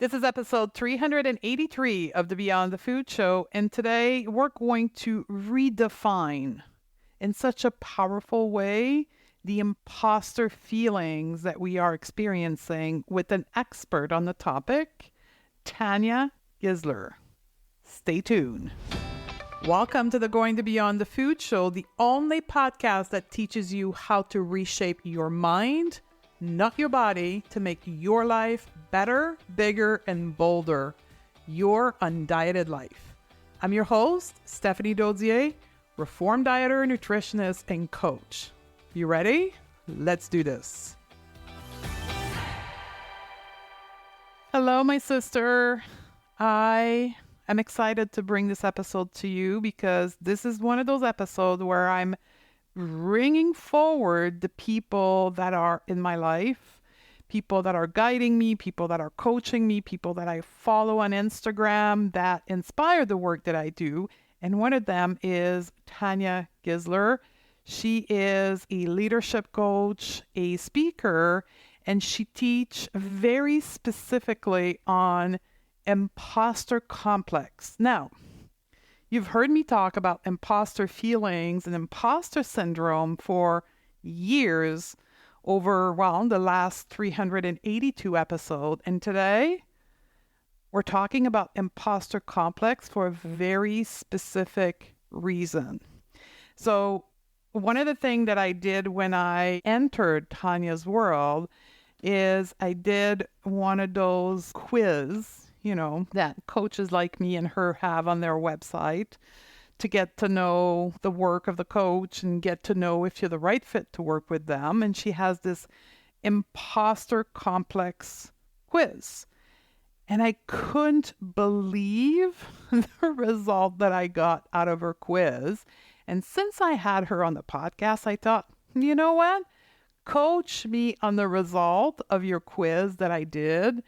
This is episode 383 of the Beyond the Food Show, and today we're going to redefine in such a powerful way the imposter feelings that we are experiencing with an expert on the topic, Tanya Geisler. Stay tuned. Welcome to the Going to Beyond the Food Show, the only podcast that teaches you how to reshape your mind, not your body, to make your life better, bigger, and bolder. Your undieted life. I'm your host, Stephanie Dozier, reformed dieter, nutritionist, and coach. You ready? Let's do this. Hello, my sister. I am excited to bring this episode to you because this is one of those episodes where I'm bringing forward the people that are in my life, people that are guiding me, people that are coaching me, people that I follow on Instagram that inspire the work that I do. And one of them is Tanya Geisler. She is a leadership coach, a speaker, and she teaches very specifically on imposter complex. Now, you've heard me talk about imposter feelings and imposter syndrome for years over, the last 382 episodes. And today, we're talking about imposter complex for a very specific reason. So one of the things that I did when I entered Tanya's world is I did one of those quiz, that coaches like me and her have on their website to get to know the work of the coach and get to know if you're the right fit to work with them. And she has this imposter complex quiz. And I couldn't believe the result that I got out of her quiz. And since I had her on the podcast, I thought, you know what? Coach me on the result of your quiz that I did.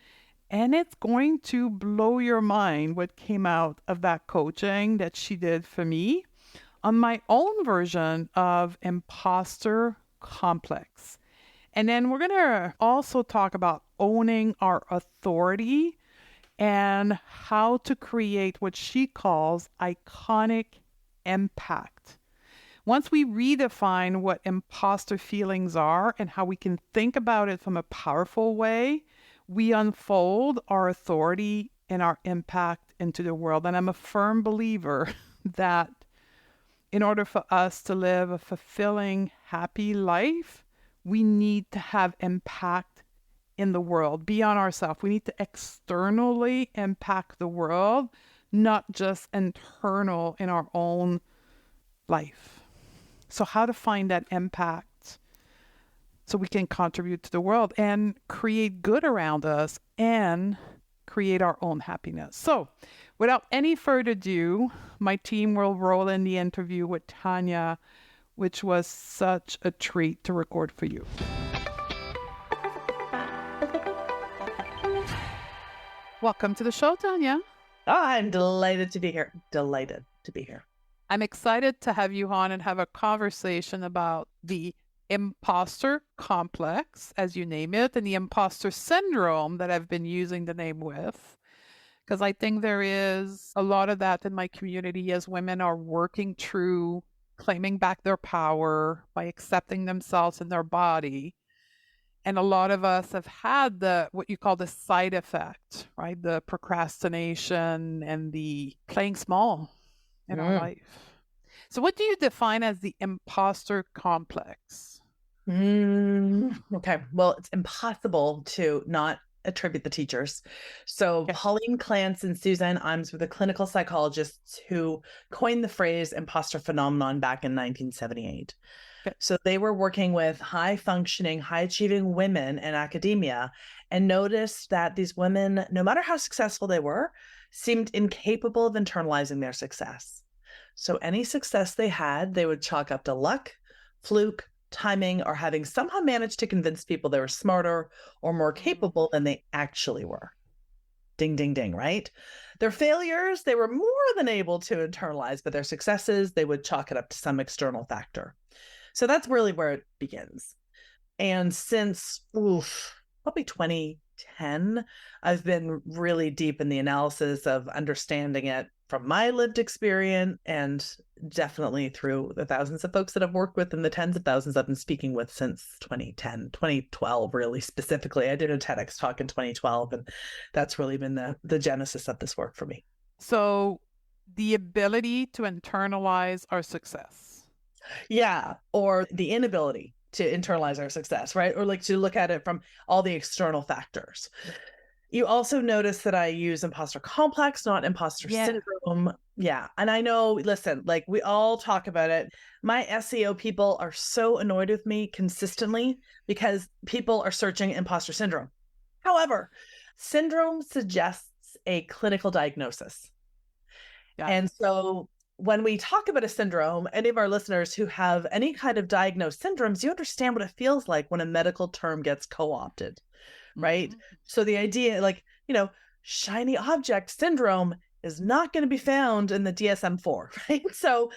And it's going to blow your mind what came out of that coaching that she did for me on my own version of imposter complex. And then we're going to also talk about owning our authority and how to create what she calls iconic impact. Once we redefine what imposter feelings are and how we can think about it from a powerful way, we unfold our authority and our impact into the world. And I'm a firm believer that in order for us to live a fulfilling, happy life, we need to have impact in the world beyond ourselves. We need to externally impact the world, not just internal in our own life. So how to find that impact so we can contribute to the world and create good around us and create our own happiness. So without any further ado, my team will roll in the interview with Tanya, which was such a treat to record for you. Welcome to the show, Tanya. Oh, I'm delighted to be here. I'm excited to have you on and have a conversation about the imposter complex, as you name it, and the imposter syndrome that I've been using the name with. Because I think there is a lot of that in my community as women are working through claiming back their power by accepting themselves and their body. And a lot of us have had what you call the side effect, right? The procrastination and the playing small in our life. So what do you define as the imposter complex? Okay. Well, it's impossible to not attribute the teachers. So Pauline Clance and Suzanne Imes were the clinical psychologists who coined the phrase imposter phenomenon back in 1978. So they were working with high-functioning, high-achieving women in academia and noticed that these women, no matter how successful they were, seemed incapable of internalizing their success. So any success they had, they would chalk up to luck, fluke, timing, or having somehow managed to convince people they were smarter or more capable than they actually were. Ding, ding, ding, right? Their failures, they were more than able to internalize, but their successes, they would chalk it up to some external factor. So that's really where it begins. And since probably 20 2010, I've been really deep in the analysis of understanding it from my lived experience and definitely through the thousands of folks that I've worked with and the tens of thousands I've been speaking with since 2010, 2012, really specifically. I did a TEDx talk in 2012, and that's really been the genesis of this work for me. So the ability to internalize our success. Yeah, or the inability to internalize our success, right? Or like to look at it from all the external factors. You also notice that I use imposter complex, not imposter syndrome. Yeah. And I know, listen, like we all talk about it. My SEO people are so annoyed with me consistently because people are searching imposter syndrome. However, syndrome suggests a clinical diagnosis. Yeah. And so when we talk about a syndrome, any of our listeners who have any kind of diagnosed syndromes, you understand what it feels like when a medical term gets co-opted. Right. Mm-hmm. So the idea, like, shiny object syndrome is not going to be found in the DSM-4, right? So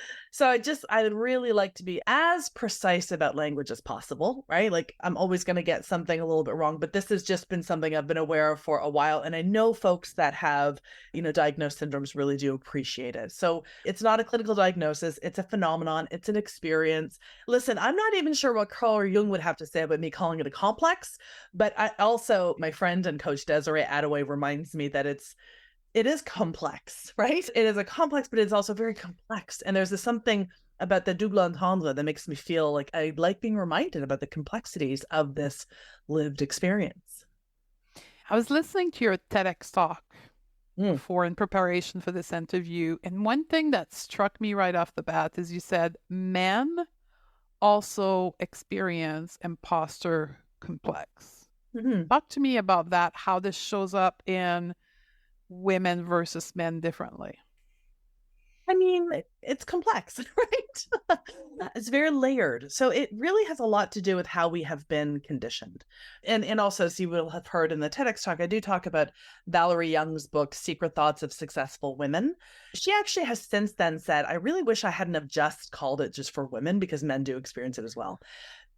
I'd really like to be as precise about language as possible, right? Like I'm always going to get something a little bit wrong, but this has just been something I've been aware of for a while. And I know folks that have, diagnosed syndromes really do appreciate it. So it's not a clinical diagnosis. It's a phenomenon. It's an experience. Listen, I'm not even sure what Carl Jung would have to say about me calling it a complex, but my friend and coach Desiree Attaway reminds me that it is complex, right? It is a complex, but it's also very complex. And there's something about the double entendre that makes me feel like I like being reminded about the complexities of this lived experience. I was listening to your TEDx talk before in preparation for this interview. And one thing that struck me right off the bat is you said men also experience imposter complex. Mm-hmm. Talk to me about that, how this shows up in women versus men differently. I mean, it's complex, right? It's very layered. So it really has a lot to do with how we have been conditioned. And also, as you will have heard in the TEDx talk, I do talk about Valerie Young's book, Secret Thoughts of Successful Women. She actually has since then said, I really wish I hadn't have just called it just for women because men do experience it as well.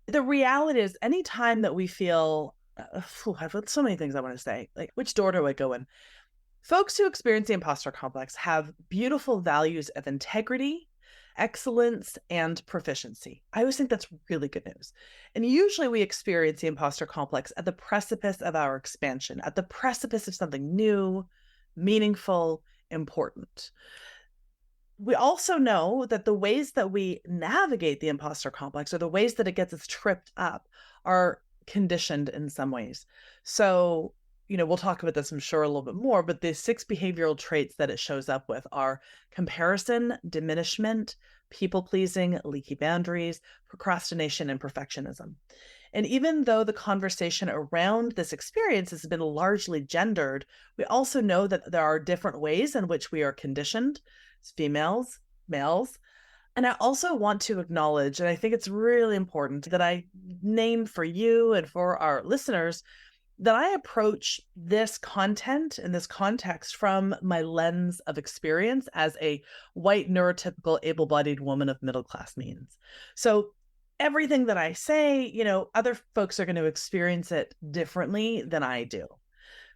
The reality is anytime that we feel, I've got so many things I want to say, like which door do I go in? Folks who experience the imposter complex have beautiful values of integrity, excellence, and proficiency. I always think that's really good news. And usually we experience the imposter complex at the precipice of our expansion, at the precipice of something new, meaningful, important. We also know that the ways that we navigate the imposter complex or the ways that it gets us tripped up are conditioned in some ways. So we'll talk about this, I'm sure, a little bit more, but the 6 behavioral traits that it shows up with are comparison, diminishment, people-pleasing, leaky boundaries, procrastination, and perfectionism. And even though the conversation around this experience has been largely gendered, we also know that there are different ways in which we are conditioned, females, males. And I also want to acknowledge, and I think it's really important that I name for you and for our listeners, that I approach this content and this context from my lens of experience as a white, neurotypical, able-bodied woman of middle-class means. So everything that I say, other folks are going to experience it differently than I do,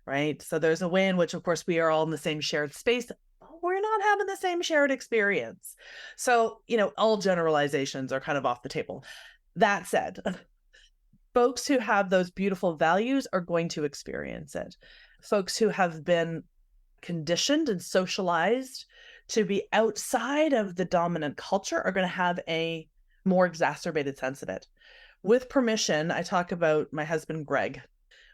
right? So there's a way in which, of course, we are all in the same shared space. We're not having the same shared experience. So, all generalizations are kind of off the table. That said, folks who have those beautiful values are going to experience it. Folks who have been conditioned and socialized to be outside of the dominant culture are going to have a more exacerbated sense of it. With permission, I talk about my husband, Greg,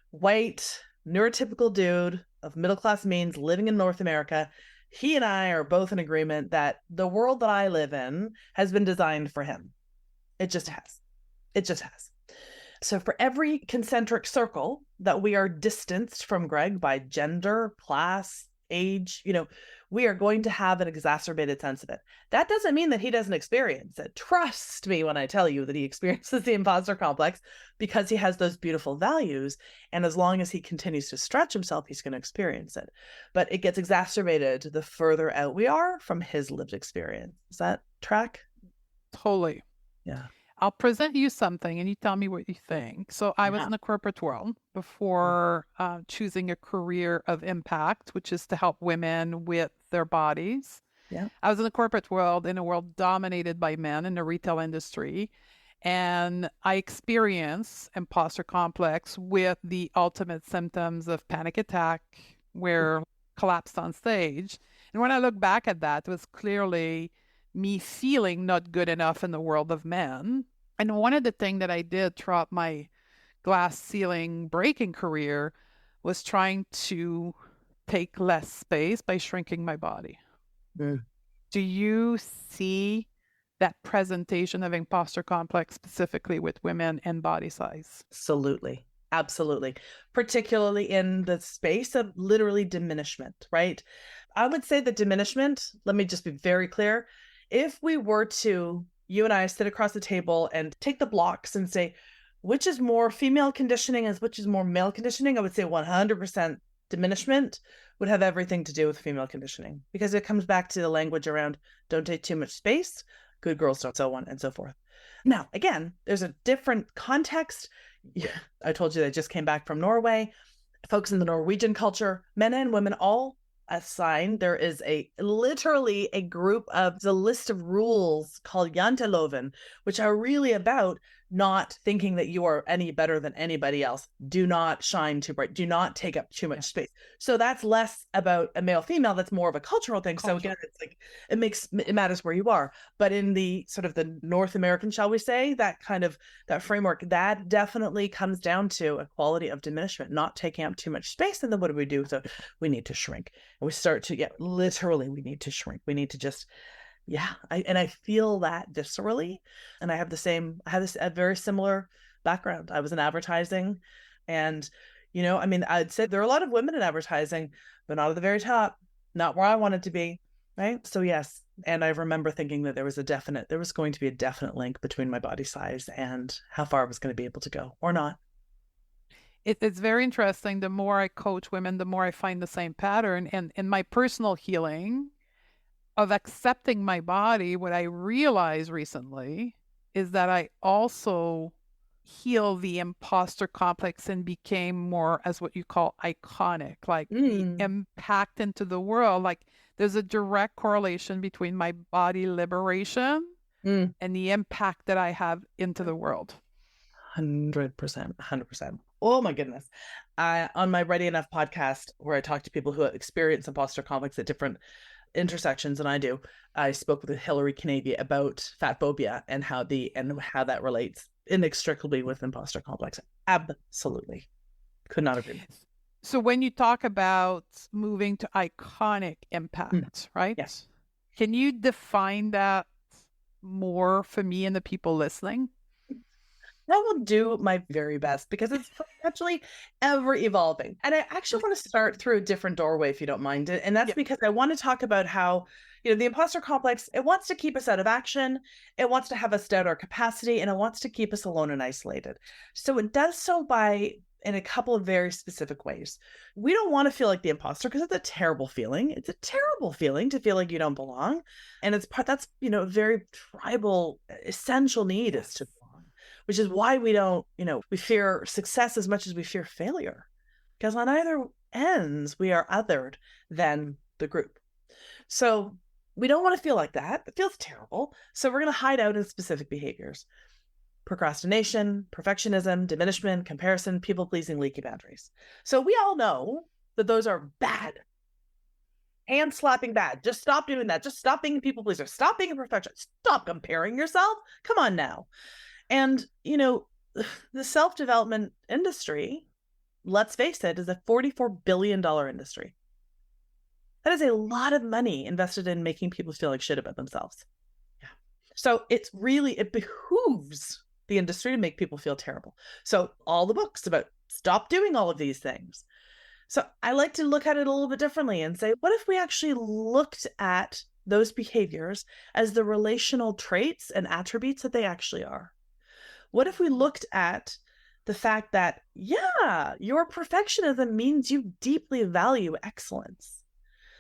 white, neurotypical dude of middle-class means living in North America. He and I are both in agreement that the world that I live in has been designed for him. It just has. It just has. So for every concentric circle that we are distanced from Greg by gender, class, age, we are going to have an exacerbated sense of it. That doesn't mean that he doesn't experience it. Trust me when I tell you that he experiences the imposter complex because he has those beautiful values. And as long as he continues to stretch himself, he's going to experience it. But it gets exacerbated the further out we are from his lived experience. Does that track? Totally. Yeah. I'll present you something and you tell me what you think. So I was Yeah. in the corporate world before choosing a career of impact, which is to help women with their bodies. Yeah. I was in the corporate world, in a world dominated by men in the retail industry. And I experience imposter complex with the ultimate symptoms of panic attack, where collapsed on stage. And when I look back at that, it was clearly me feeling not good enough in the world of men. And one of the things that I did throughout my glass ceiling breaking career was trying to take less space by shrinking my body. Mm. Do you see that presentation of imposter complex specifically with women and body size? Absolutely. Absolutely. Particularly in the space of literally diminishment, right? I would say the diminishment, let me just be very clear. If we were to, you and I sit across the table and take the blocks and say, which is more female conditioning and which is more male conditioning, I would say 100% diminishment would have everything to do with female conditioning because it comes back to the language around don't take too much space, good girls don't, so on and so forth. Now, again, there's a different context. I told you that I just came back from Norway. Folks in the Norwegian culture, men and women all assign. There is literally a group of the list of rules called Janteloven, which are really about not thinking that you are any better than anybody else. Do not shine too bright. Do not take up too much space. So that's less about a male female. That's more of a cultural thing. So again, it's like it matters where you are. But in the sort of the North American, shall we say, that kind of that framework, that definitely comes down to a quality of diminishment, not taking up too much space. And then what do? So we need to shrink. And we start to get literally, we need to shrink. We need to just I feel that viscerally. And I have a very similar background. I was in advertising and, I mean, I'd say there are a lot of women in advertising, but not at the very top, not where I wanted to be. Right. So yes. And I remember thinking that there was going to be a definite link between my body size and how far I was going to be able to go or not. It's very interesting. The more I coach women, the more I find the same pattern. And in my personal healing, of accepting my body, what I realized recently is that I also heal the imposter complex and became more as what you call iconic, like the impact into the world. Like there's a direct correlation between my body liberation and the impact that I have into the world. 100%, 100%. Oh my goodness. On my Ready Enough podcast, where I talk to people who experience imposter complex at different intersections, and I spoke with Hillary Canavy about fat phobia and how that relates inextricably with imposter complex. Absolutely. Could not agree. So when you talk about moving to iconic impact, right? Yes. Can you define that more for me and the people listening? I will do my very best because it's actually ever evolving. And I actually want to start through a different doorway, if you don't mind. And that's because I want to talk about how, the imposter complex, it wants to keep us out of action. It wants to have us doubt our capacity, and it wants to keep us alone and isolated. So it does so in a couple of very specific ways. We don't want to feel like the imposter because it's a terrible feeling. It's a terrible feeling to feel like you don't belong. And that's, a very tribal, essential need is to belong, which is why we fear success as much as we fear failure. Because on either ends, we are othered than the group. So we don't want to feel like that. It feels terrible. So we're going to hide out in specific behaviors. Procrastination, perfectionism, diminishment, comparison, people-pleasing, leaky boundaries. So we all know that those are bad. Hand-slapping bad. Just stop doing that. Just stop being a people-pleaser. Stop being a perfectionist. Stop comparing yourself. Come on now. And, the self-development industry, let's face it, is a $44 billion industry. That is a lot of money invested in making people feel like shit about themselves. Yeah. So it behooves the industry to make people feel terrible. So all the books about stop doing all of these things. So I like to look at it a little bit differently and say, what if we actually looked at those behaviors as the relational traits and attributes that they actually are? What if we looked at the fact that, your perfectionism means you deeply value excellence,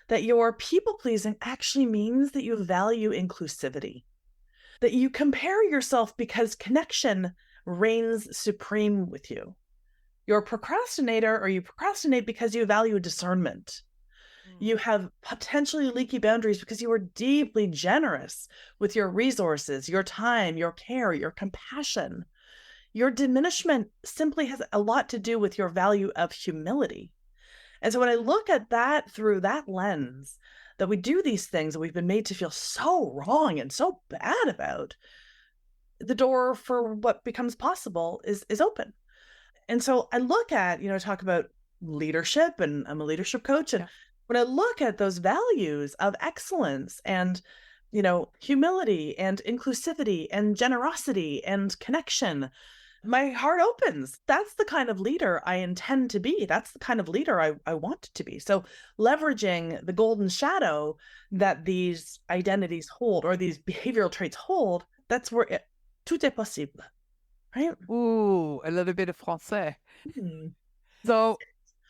that your people-pleasing actually means that you value inclusivity, that you compare yourself because connection reigns supreme with you. You're a procrastinator, or you procrastinate because you value discernment. You have potentially leaky boundaries because you are deeply generous with your resources, your time, your care, your compassion. Your diminishment simply has a lot to do with your value of humility. And so when I look at that through that lens, that we do these things that we've been made to feel so wrong and so bad about, the door for what becomes possible is open. And so I look at, talk about leadership, and I'm a leadership coach. And Yeah. when I look at those values of excellence and, humility and inclusivity and generosity and connection, my heart opens. That's the kind of leader I intend to be. That's the kind of leader I want to be. So leveraging the golden shadow that these identities hold, or these behavioral traits hold, that's where tout est possible, right? Ooh, a little bit of français. Hmm. So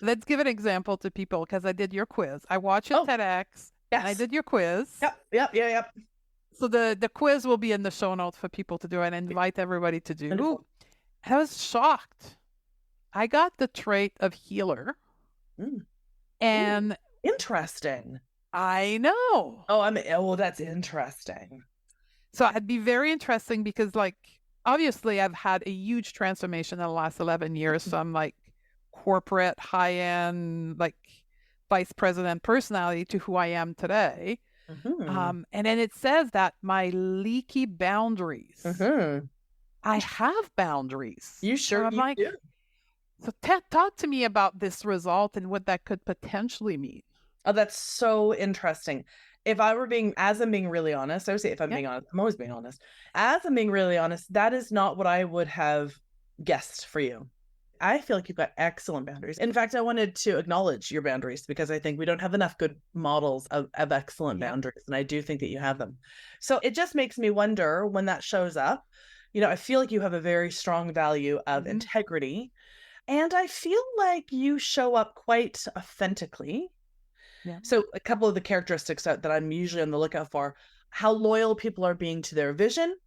let's give an example to people, because I did your quiz. I watched your Oh, TEDx and I yes. did your quiz. Yep. So the quiz will be in the show notes for people to do and invite everybody to do. Wonderful. I was shocked. I got the trait of healer. Mm. And Interesting. I know. Oh, that's interesting. So it'd be very interesting because, like, obviously I've had a huge transformation in the last 11 years from like corporate high-end, like vice president personality to who I am today. Mm-hmm. And then it says that my leaky boundaries, Mm-hmm. I have boundaries. You So sure I'm you like, do? so talk to me about this result and what that could potentially mean. Oh, that's so interesting. If I were being, as I'm being really honest, I would say if I'm Yeah. being honest, I'm always being honest. As I'm being really honest, that is not what I would have guessed for you. I feel like you've got excellent boundaries. In fact, I wanted to acknowledge your boundaries because I think we don't have enough good models of excellent Yeah. boundaries. And I do think that you have them. So it just makes me wonder when that shows up. I feel like you have a very strong value of Mhm. integrity. And I feel like you show up quite authentically. Yeah. So a couple of the characteristics that I'm usually on the lookout for: how loyal people are being to their vision,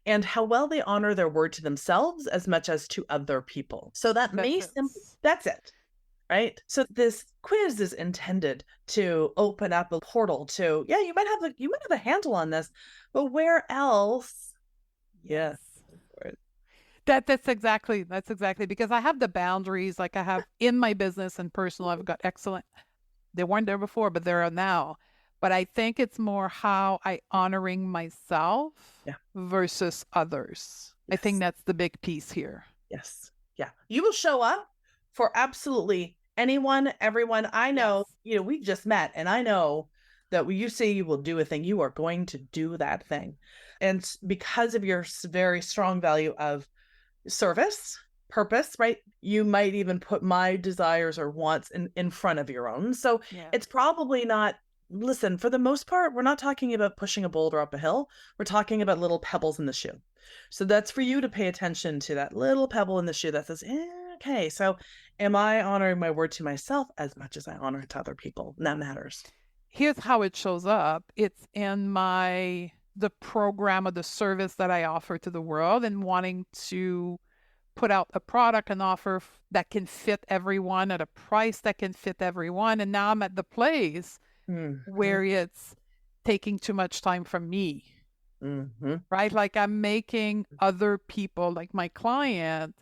and how well they honor their word to themselves as much as to other people. So that's it, right? So this quiz is intended to open up a portal to, yeah, you might have a handle on this, but where else? Yeah. Yes. That's exactly because I have the boundaries, like I have in my business and personal. I've got excellent. They weren't there before, but they're now. But I think it's more how I honoring myself Yeah. versus others. I think Yes. that's the big piece here. Yes. Yeah. You will show up for absolutely anyone, everyone. I know, we've just met, and I know that when you say you will do a thing, you are going to do that thing. And because of your very strong value of service, purpose, right? You might even put my desires or wants in front of your own. So Yeah. it's probably not, listen, for the most part, we're not talking about pushing a boulder up a hill. We're talking about little pebbles in the shoe. So that's for you to pay attention to, that little pebble in the shoe that says, okay, so am I honoring my word to myself as much as I honor it to other people? And that matters. Here's how it shows up. It's in the program or the service that I offer to the world, and wanting to put out a product and offer that can fit everyone at a price that can fit everyone. And now I'm at the place where it's taking too much time from me. Mm-hmm. Right? Like I'm making other people, like my client,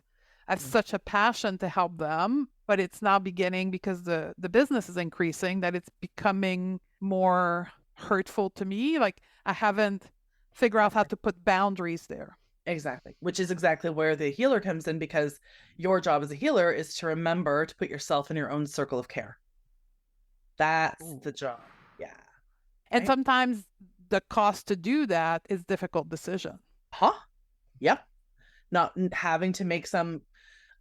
I have such a passion to help them, but it's now beginning, because the business is increasing, that it's becoming more hurtful to me. Like I haven't figured out how to put boundaries there. Exactly. Which is exactly where the healer comes in, because your job as a healer is to remember to put yourself in your own circle of care. That's the job. Yeah. And right? sometimes the cost to do that is difficult decision. Yep. Not having to make some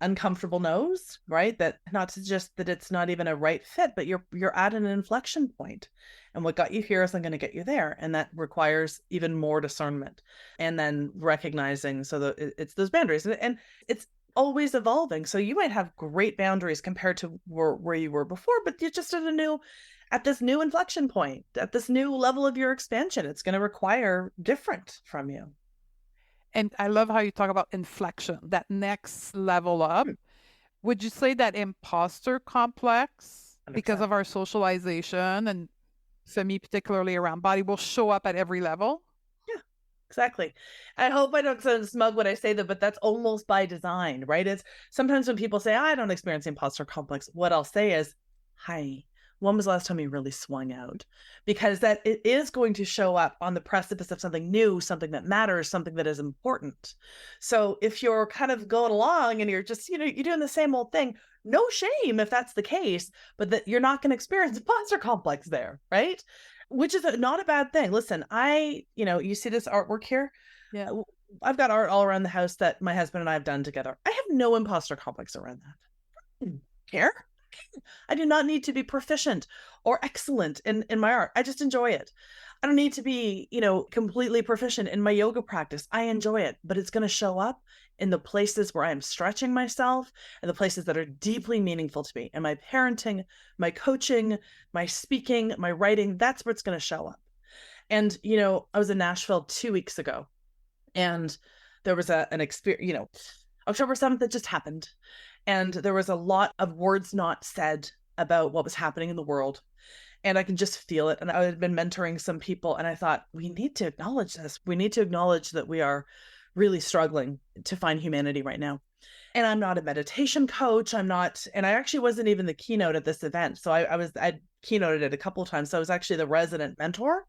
uncomfortable no's, right? That not to just that it's not even a right fit, but you're at an inflection point. And what got you here isn't going to get you there. And that requires even more discernment. And then recognizing, so that it's those boundaries. And it's always evolving. So you might have great boundaries compared to where you were before, but you're just at this new inflection point, at this new level of your expansion. It's going to require different from you. And I love how you talk about inflection, that next level up. Would you say that imposter complex, because 100%. of our socialization and for me, particularly around body, will show up at every level? Yeah, exactly. I hope I don't sound smug when I say that, but that's almost by design, right? It's sometimes when people say, I don't experience the imposter complex, what I'll say is, hi, when was the last time you really swung out? Because that it is going to show up on the precipice of something new, something that matters, something that is important. So if you're kind of going along and you're just, you're doing the same old thing, no shame if that's the case, but that you're not going to experience imposter complex there, right? Which is not a bad thing. Listen, you see this artwork here? Yeah. I've got art all around the house that my husband and I have done together. I have no imposter complex around that. Care? I do not need to be proficient or excellent in my art. I just enjoy it. I don't need to be, completely proficient in my yoga practice. I enjoy it, but it's going to show up in the places where I'm stretching myself and the places that are deeply meaningful to me. And my parenting, my coaching, my speaking, my writing, that's where it's going to show up. And, I was in Nashville 2 weeks ago and there was an experience, October 7th, that just happened. And there was a lot of words not said about what was happening in the world. And I can just feel it. And I had been mentoring some people, and I thought, we need to acknowledge this. We need to acknowledge that we are really struggling to find humanity right now. And I'm not a meditation coach. I'm not, and I actually wasn't even the keynote at this event. So I keynoted it a couple of times. So I was actually the resident mentor.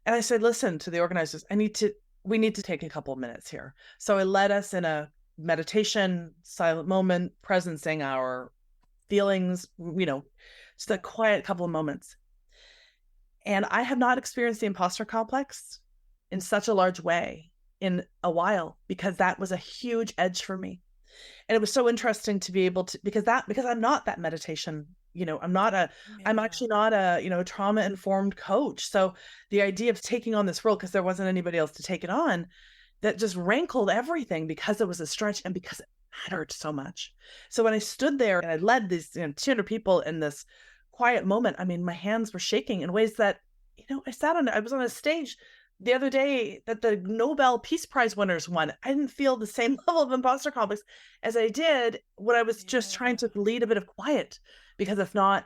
And I said, listen to the organizers, we need to take a couple of minutes here. So I led us in a meditation, silent moment, presencing our feelings, just a quiet couple of moments. And I have not experienced the imposter complex in such a large way in a while, because that was a huge edge for me. And it was so interesting to be able to, because I'm not that meditation, I'm actually not a trauma informed coach. So the idea of taking on this role, because there wasn't anybody else to take it on, that just rankled everything, because it was a stretch and because it mattered so much. So when I stood there and I led these 200 people in this quiet moment, I mean, my hands were shaking in ways that, I was on a stage the other day that the Nobel Peace Prize winners won. I didn't feel the same level of imposter complex as I did when I was just trying to lead a bit of quiet, because if not,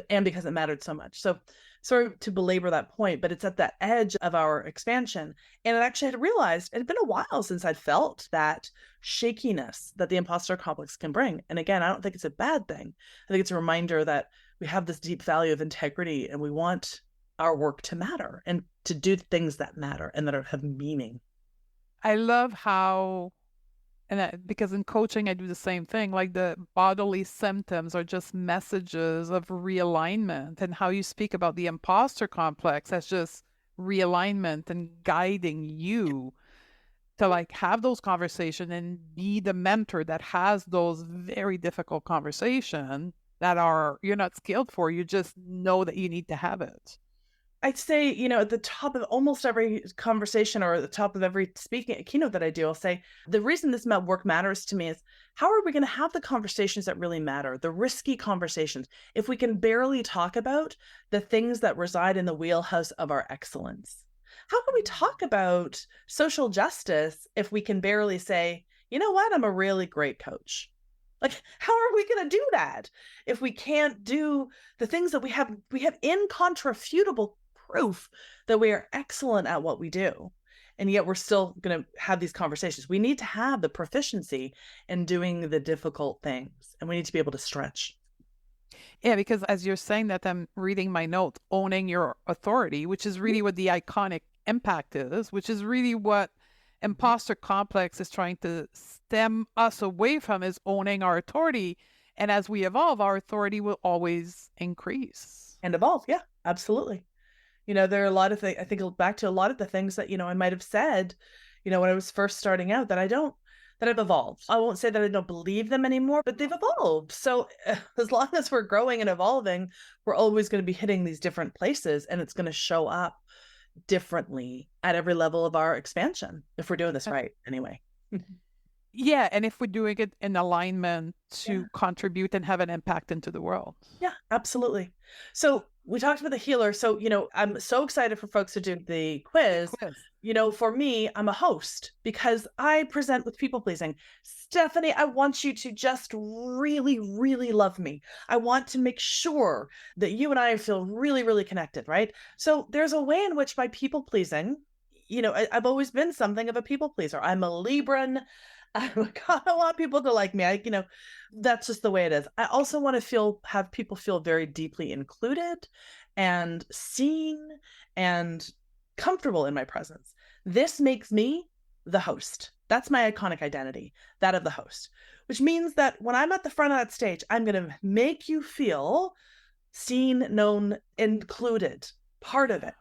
and because it mattered so much. So sorry to belabor that point, but it's at that edge of our expansion. And it actually had realized it had been a while since I'd felt that shakiness that the imposter complex can bring. And again, I don't think it's a bad thing. I think it's a reminder that we have this deep value of integrity, and we want our work to matter and to do things that matter and that have meaning. I love how, because in coaching, I do the same thing. Like the bodily symptoms are just messages of realignment, and how you speak about the imposter complex as just realignment and guiding you to like have those conversations and be the mentor that has those very difficult conversations that are you're not skilled for. You just know that you need to have it. I'd say, at the top of almost every conversation or at the top of every speaking keynote that I do, I'll say, the reason this work matters to me is, how are we going to have the conversations that really matter, the risky conversations, if we can barely talk about the things that reside in the wheelhouse of our excellence? How can we talk about social justice if we can barely say, you know what, I'm a really great coach? Like, how are we going to do that if we can't do the things that we have incontrefutable proof that we are excellent at what we do, and yet we're still going to have these conversations? We need to have the proficiency in doing the difficult things, and we need to be able to stretch. Yeah, because as you're saying that, I'm reading my note, owning your authority, which is really what the iconic impact is, which is really what imposter complex is trying to stem us away from, is owning our authority. And as we evolve, our authority will always increase and evolve. Yeah, absolutely. There are a lot of things, I think back to a lot of the things that, I might have said, when I was first starting out, that I've evolved. I won't say that I don't believe them anymore, but they've evolved. So as long as we're growing and evolving, we're always going to be hitting these different places, and it's going to show up differently at every level of our expansion, if we're doing this right anyway. Yeah, and if we're doing it in alignment to contribute and have an impact into the world. Yeah, absolutely. So we talked about the healer. So, I'm so excited for folks to do the quiz. For me, I'm a host because I present with people pleasing. Stephanie, I want you to just really, really love me. I want to make sure that you and I feel really, really connected, right? So there's a way in which by people pleasing, I've always been something of a people pleaser. I'm a Libran. I want people to like me. That's just the way it is. I also want to have people feel very deeply included and seen and comfortable in my presence. This makes me the host. That's my iconic identity, that of the host, which means that when I'm at the front of that stage, I'm going to make you feel seen, known, included, part of it.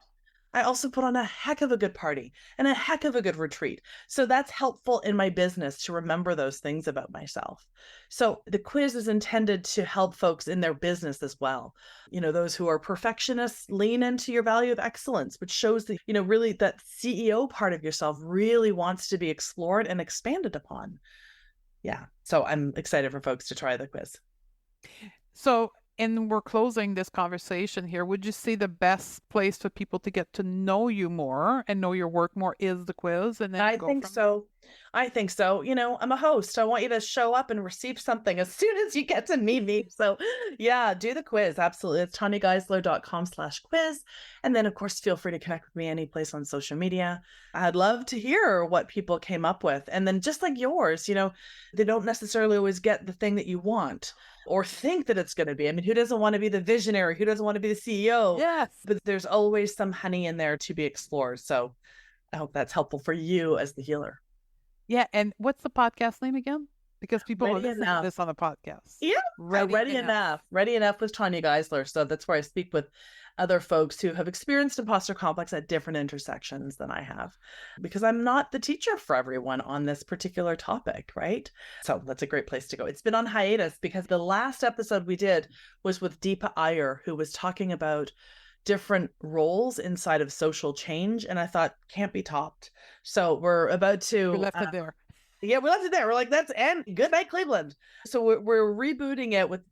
I also put on a heck of a good party and a heck of a good retreat. So that's helpful in my business to remember those things about myself. So the quiz is intended to help folks in their business as well. Those who are perfectionists lean into your value of excellence, which shows that, really that CEO part of yourself really wants to be explored and expanded upon. Yeah. So I'm excited for folks to try the quiz. So, and we're closing this conversation here. Would you say the best place for people to get to know you more and know your work more is the quiz? And then I think so. I think so. I'm a host. I want you to show up and receive something as soon as you get to meet me. So yeah, do the quiz. Absolutely. It's tanyageisler.com/quiz. And then of course, feel free to connect with me any place on social media. I'd love to hear what people came up with. And then just like yours, they don't necessarily always get the thing that you want or think that it's going to be. I mean, who doesn't want to be the visionary? Who doesn't want to be the CEO? Yes. But there's always some honey in there to be explored. So I hope that's helpful for you as the healer. Yeah. And what's the podcast name again? Because people are listening to this on the podcast. Yeah. Ready enough. Ready enough with Tanya Geisler. So that's where I speak with other folks who have experienced imposter complex at different intersections than I have, because I'm not the teacher for everyone on this particular topic, right? So that's a great place to go. It's been on hiatus because the last episode we did was with Deepa Iyer, who was talking about different roles inside of social change. And I thought, can't be topped. So we're about to... We left it there. Yeah, we left it there. We're like, and good night, Cleveland. So we're rebooting it with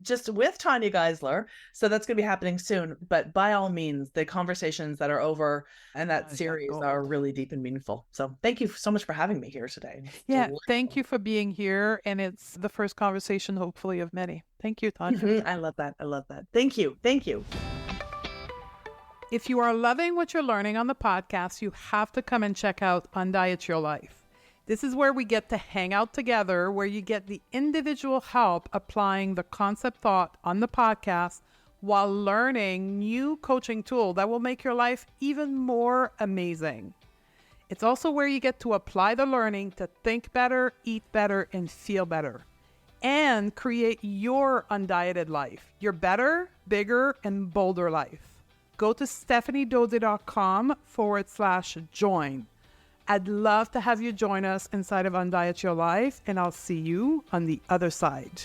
Tanya Geisler. So that's going to be happening soon. But by all means, the conversations that are over and that series are really deep and meaningful. So thank you so much for having me here today. Yeah, thank you for being here. And it's the first conversation, hopefully, of many. Thank you, Tanya. I love that. Thank you. If you are loving what you're learning on the podcast, you have to come and check out Undiet Your Life. This is where we get to hang out together, where you get the individual help applying the concept thought on the podcast while learning new coaching tool that will make your life even more amazing. It's also where you get to apply the learning to think better, eat better, and feel better, and create your undieted life, your better, bigger, and bolder life. Go to stephaniedode.com/join. I'd love to have you join us inside of Undiet Your Life, and I'll see you on the other side.